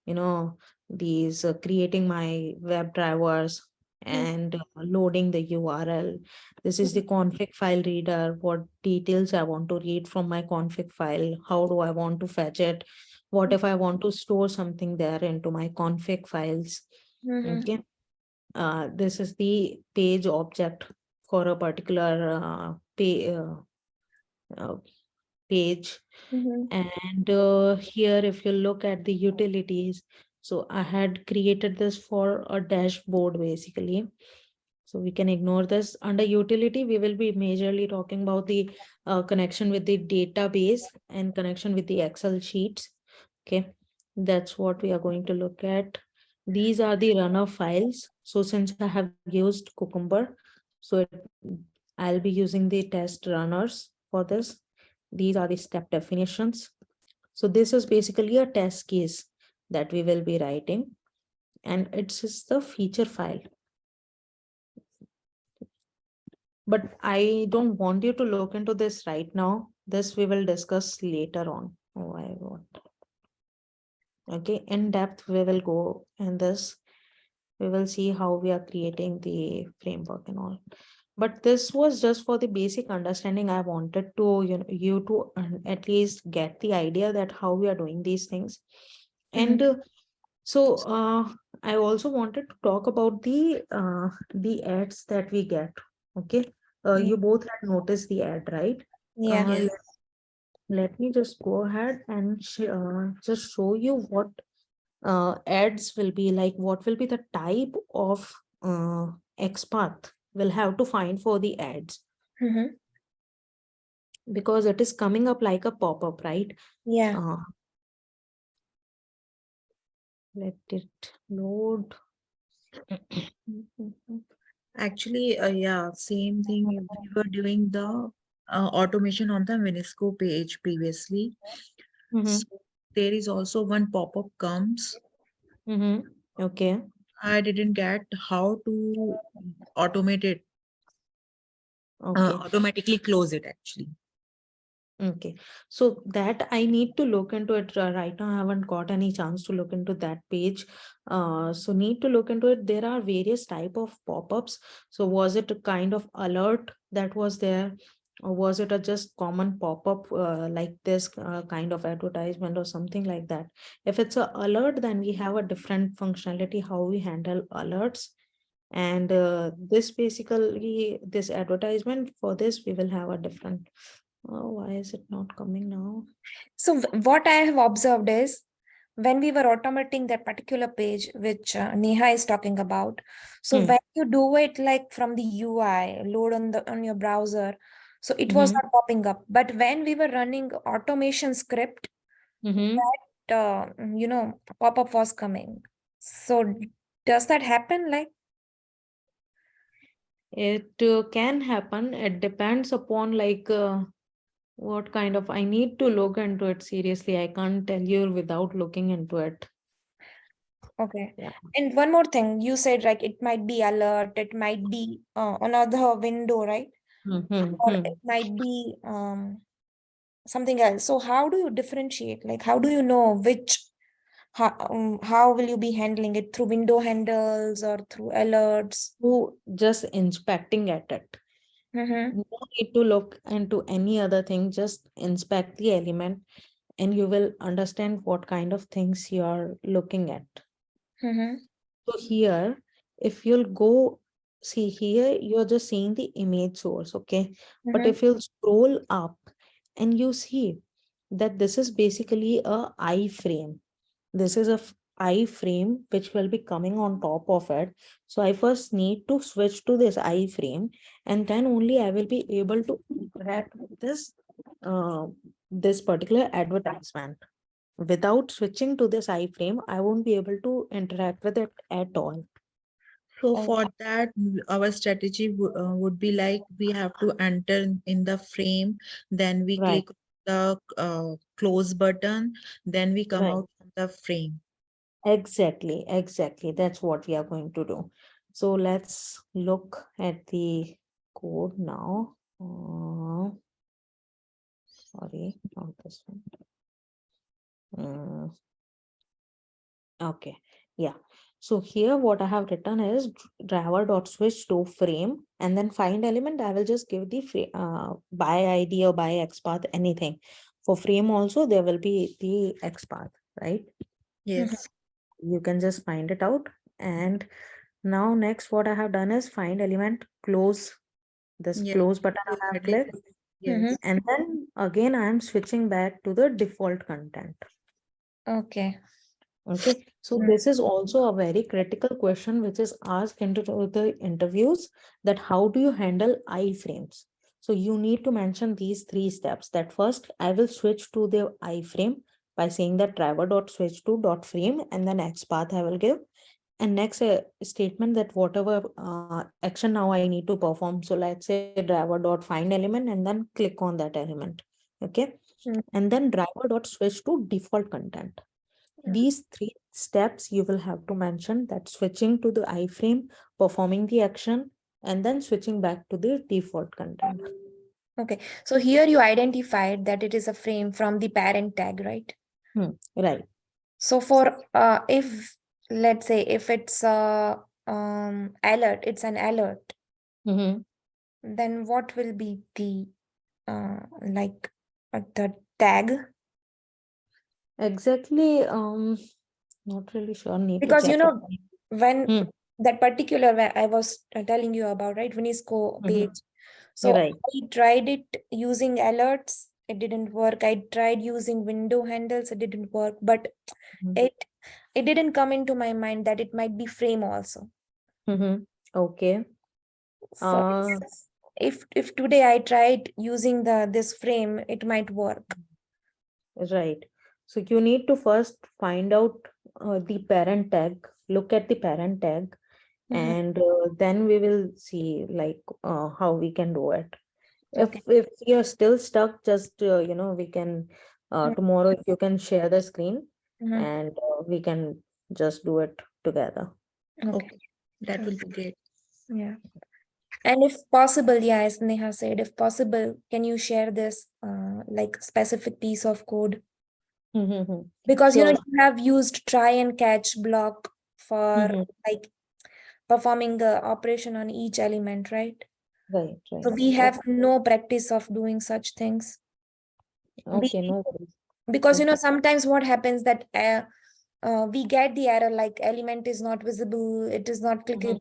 you know, these creating my web drivers and loading the URL. This is the config file reader, what details I want to read from my config file, how do I want to fetch it, what if I want to store something there into my config files. Mhm. Okay, this is the page object for a particular uh, page. Mhm. And here, if you look at the utilities, so I had created this for a dashboard basically. So we can ignore this. Under utility, we will be majorly talking about the connection with the database and connection with the Excel sheets. Okay, that's what we are going to look at. These are the runner files. So since I have used Cucumber, so I'll be using the test runners for this. These are the step definitions. So this is basically a test case that we will be writing, and it's just the feature file. but I don't want you to look into this right now. This we will discuss later on. Oh, I want. Okay, in depth we will go in this. We will see how we are creating the framework and all. But this was just for the basic understanding. I wanted to, you to at least get the idea that how we are doing these things. Mhm. And I also wanted to talk about the ads that we get. Okay, Yeah. you both had noticed the ad, right? Yeah. uh, Yes. let, let me just go ahead and just show you what ads will be like, what will be the type of XPath will have to find for the ads, Mhm. because it is coming up like a pop-up, right? Yeah. uh, let it load. Actually, yeah, same thing. We were doing the automation on the Wynisco page previously. Mm-hmm. So there is also one pop-up comes. Mm-hmm. Okay. I didn't get how to automate it, Okay. automatically close it actually. Okay, so that I need to look into it. Right now, I haven't got any chance to look into that page. So need to look into it. There are various type of pop-ups. So was it a kind of alert that was there, or was it a just common pop-up like this kind of advertisement or something like that? If it's a alert, then we have a different functionality how we handle alerts. And this basically this advertisement for this we will have a different. Oh, why is it not coming now? So what I have observed is when we were automating that particular page, which Neha is talking about. So Hmm. when you do it like from the UI, load on the on your browser, so it was Mm-hmm. not popping up. But when we were running automation script, Mm-hmm. pop-up was coming. So does that happen? Like, It can happen. It depends upon like what kind of. I need to look into it seriously. I can't tell you without looking into it. okay. Yeah. And one more thing, you said like it might be alert, it might be another window, right? Or Mm-hmm. it might be something else. So how do you differentiate? Like, how do you know how will you be handling it through window handles or through alerts? So just inspecting at it. Mm-hmm. No need to look into any other thing. Just inspect the element, and you will understand what kind of things you are looking at. Mm-hmm. So here, if you'll go see here, you're just seeing the image source, okay? But Mm-hmm. if you'll scroll up and you see that this is basically a iframe. This is a iframe which will be coming on top of it. So I first need to switch to this iframe, and then only I will be able to interact with uh, this particular advertisement. Without switching to this iframe, I won't be able to interact with it at all. So Oh. for that, our strategy would be like we have to enter in the frame, then we Right, click the close button, then we come right. out from the frame. Exactly, exactly. That's what we are going to do. So let's look at the code now. Sorry, not this one. Mm, okay, yeah. So here what I have written is driver dot switch to frame, and then find element. I will just give the by ID or by XPath, anything. For frame also there will be the XPath, right? Mhm. Yes. You can just find it out. And now next what I have done is find element, close this Yeah. close button Close I have button. clicked, Mhm. Yes. and then again I am switching back to the default content. Okay. Okay, so Mm. this is also a very critical question which is asked into the interviews, that how do you handle iframes? So you need to mention these three steps. That first I will switch to the iframe by saying that driver dot switch to dot frame, and then XPath I will give. And next statement that whatever action now I need to perform. So let's say driver dot find element and then click on that element. Okay. Mm. And then driver dot switch to default content. These three steps you will have to mention, that switching to the iframe, performing the action, and then switching back to the default content. Okay. So here you identified that it is a frame from the parent tag, right? Right. So for if let's say if it's a alert, it's an alert, Mm-hmm. then what will be the like the tag? Exactly. Not really sure. Need to Because check it. when Hmm. that particular where I was telling you about, right, Wynisco Mm-hmm. page. You're So right. I tried it using alerts, it didn't work. I tried using window handles, it didn't work. But Mm-hmm. it it didn't come into my mind that it might be frame also. Mm-hmm. Okay. So Uh, if today I tried using this frame, it might work. right. So you need to first find out the parent tag, look at the parent tag, Mhm. and then we will see like how we can do it. Okay. If you're still stuck, just we can Mhm. tomorrow if you can share the screen, Mhm. and we can just do it together. Okay. Okay, that Sure. will be great. Yeah. And if possible, yeah, as Neha said, if possible, can you share this like specific piece of code? Mm-hmm. Because Sure. you have used try and catch block for Mm-hmm. like performing the operation on each element, right? Right, So right. we have Okay, no practice of doing such things. We, okay, no worries. because Okay. sometimes what happens that we get the error like element is not visible, it is not Mm-hmm. clickable.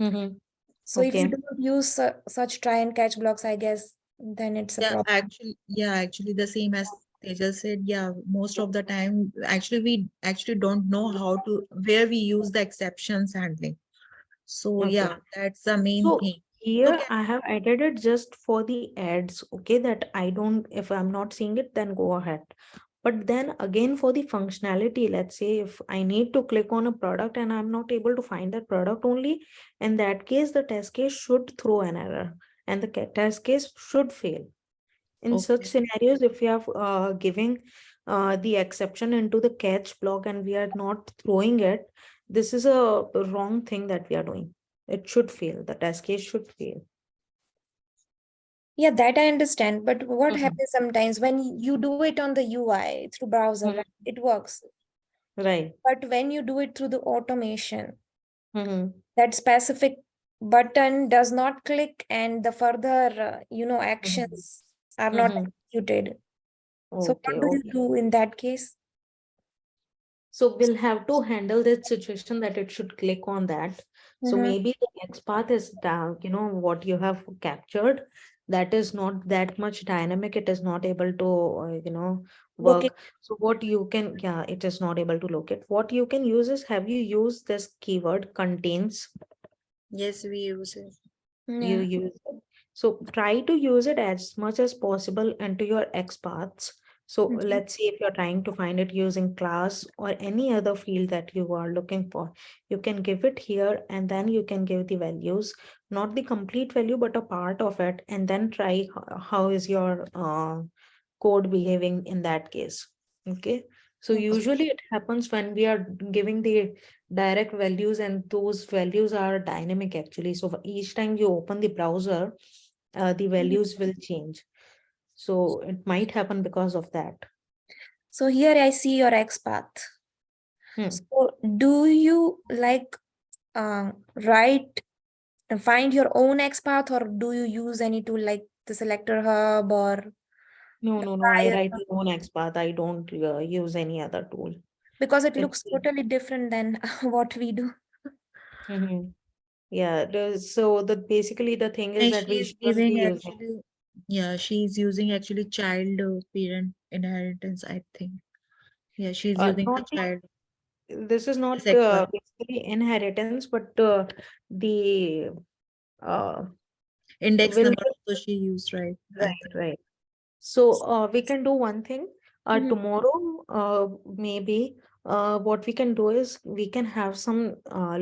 Mm-hmm. So if you Okay. don't use such try and catch blocks, I guess then it's a problem. Actually, the same as Tejas said. Yeah, most of the time, actually, we actually don't know how to where we use the exceptions handling. So Okay. yeah, that's the main So thing. So here can I have added it just for the ads, okay, that I don't, if I'm not seeing it, then go ahead. But then again, for the functionality, let's say if I need to click on a product and I'm not able to find that product only, in that case, the test case should throw an error and the test case should fail. In such okay, scenarios, if we are giving the exception into the catch block and we are not throwing it, this is a wrong thing that we are doing. It should fail. The test case should fail. Yeah, that I understand. But what Mhm. happens sometimes when you do it on the UI through browser, Mhm. right? It works. Right. But when you do it through the automation, Mhm. that specific button does not click and the further, Mhm. actions are not Mhm. executed. So Okay, what do you okay. do in that case? So we'll have to handle that situation that it should click on that. So Mm-hmm. maybe the next path is down, what you have captured, that is not that much dynamic. It is not able to, Looking. work. So what you can, yeah, it is not able to locate. What you can use is, have you used this keyword contains? yes, we use it. You Yeah. use it. So try to use it as much as possible into your XPaths. So Mhm. let's say if you're trying to find it using class or any other field that you are looking for, you can give it here and then you can give the values, not the complete value, but a part of it, and then try how is your code behaving in that case. Okay. So Okay. usually it happens when we are giving the direct values and those values are dynamic actually. So for each time you open the browser, the Mhm. values will change. So it might happen because of that. So here I see your XPath. Hmm. So do you like write find your own XPath, or do you use any tool like the Selector Hub or No, the no, no. I Prior write Hub? my own XPath. I don't use any other tool. Because it It's looks totally different than what we do. Mhm. Yeah. So the basically the thing is And that we she's shouldn't be giving using. actually, yeah, she's using actually child parent inheritance, I think. Yeah, she's using the Not the child This is not sequence. basically inheritance, but the uh Index will number also she used, right? I right, think. right. So we can do one thing. Mhm. Tomorrow, maybe what we can do is we can have some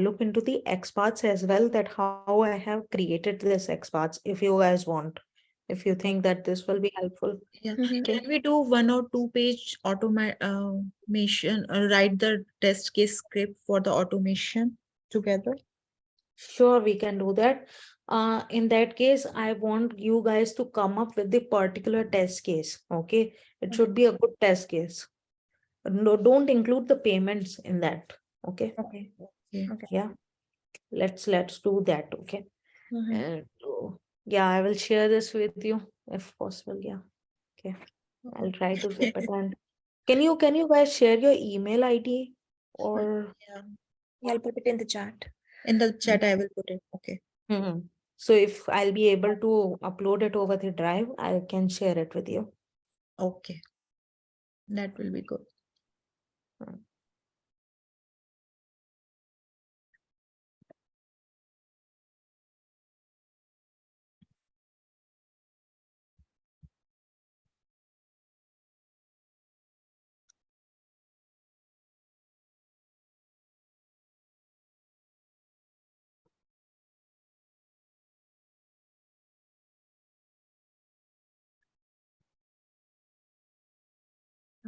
look into the XPaths as well, that how I have created this XPaths, if you guys want, if you think that this will be helpful. Yeah. Mhm. Okay. Can we do 1 or 2 page automation, write the test case script for the automation together? Sure, we can do that. In that case, I want you guys to come up with the particular test case. Okay, it Okay. should be a good test case. No, don't include the payments in that. Okay. Okay. Okay. Okay. Yeah. Let's do that. Okay. Mhm. And yeah, I will share this with you if possible. Yeah. Okay. I'll try to zip it. And can you guys share your email ID or Yeah. Yeah, I'll put it in the chat. In the chat, I will put it. Okay. Mhm. So if I'll be able to upload it over the drive, I can share it with you. Okay. That will be good. Mm.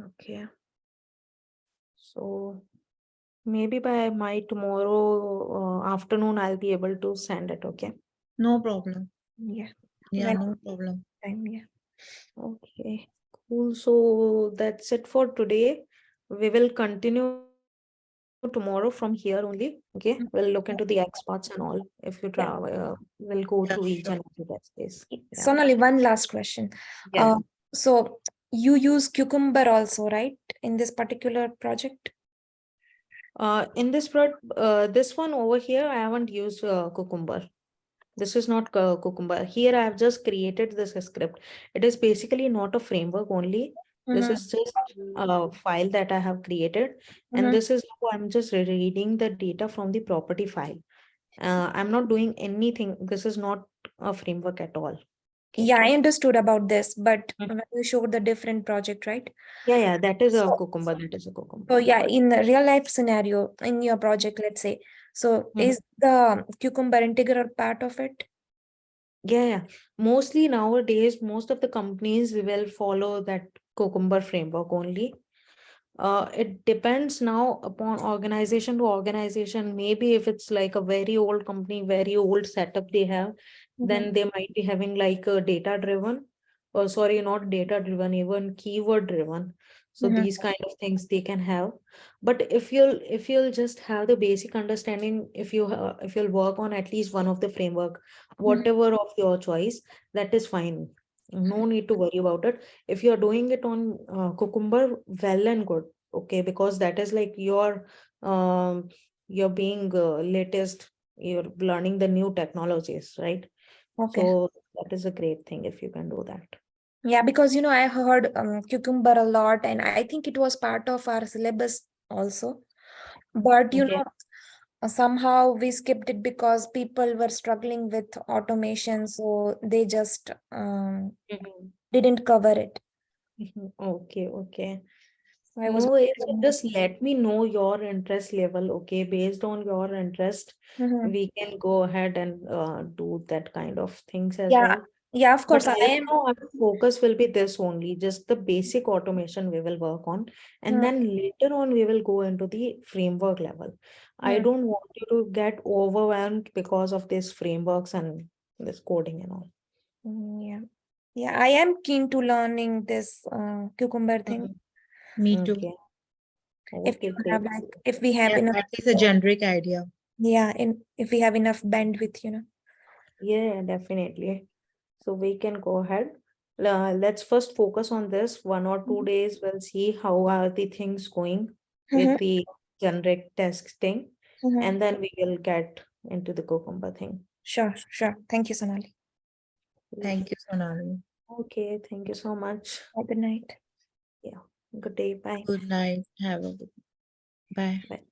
Okay. So maybe by my tomorrow afternoon, I'll be able to send it. Okay. No problem. Yeah. Yeah, Well, no problem. time. Yeah. Okay. Cool. So that's it for today. We will continue tomorrow from here only. Okay. We'll look into the experts and all. If you try, Yeah. we'll go through each Yeah, and every sure. test case. Yeah. Sonali, one last question. Yeah. So you use Cucumber also, right? In this particular project? In this one over here, I haven't used Cucumber. This is not Cucumber. Here I have just created this script. It is basically not a framework only. This Mm-hmm. is just a file that I have created. And Mm-hmm. this is how I'm just reading the data from the property file. I'm not doing anything. This is not a framework at all. Okay. Yeah, I understood about this, but Mm. when you showed the different project, right? Yeah, that is a So, Cucumber. That is a Cucumber. so yeah, in the real life scenario, in your project, let's say, so Mhm. is the Cucumber integral part of it? Yeah. Mostly nowadays, most of the companies will follow that Cucumber framework only. It depends now upon organization to organization. Maybe if it's like a very old company, very old setup they have, Mm-hmm. then they might be having like a data driven, or sorry, not data driven, even keyword driven. So Mm-hmm. these kind of things they can have. But if you'll just have the basic understanding, if you'll work on at least one of the framework, Mm-hmm. whatever of your choice, that is fine. No need to worry about it. If you're doing it on Cucumber, well and good. Okay, because that is like you're being latest, you're learning the new technologies, right? Okay. So that is a great thing if you can do that. Yeah, because I heard Cucumber a lot, and I think it was part of our syllabus also. But Okay. somehow we skipped it because people were struggling with automation, so they just Mhm. didn't cover it. Mhm. Okay. So I was No, it's wondering. just let me know your interest level. Okay, based on your interest, Mhm. we can go ahead and do that kind of things as Yeah, well. yeah, of But course, I right am. now, our focus will be this only, just the basic automation we will work on. And Mhm. then later on, we will go into the framework level. I Mhm. don't want you to get overwhelmed because of these frameworks and this coding and all. Yeah, yeah, I am keen to learning this Cucumber thing. Mhm. Me too. Okay. If Okay, you great. have like, if we have Yeah, enough, at least a generic idea. yeah, if we have enough bandwidth. Yeah, definitely. So we can go ahead. Let's first focus on this 1 or 2 days. We'll see how are the things going Mhm. with the generic testing, Mhm. and then we will get into the Cucumber thing. Sure, sure. Thank you, Sonali. Thank you, Sonali. Okay, thank you so much. Good night. Yeah, good day. Bye. Good night. Have a good bye. Bye.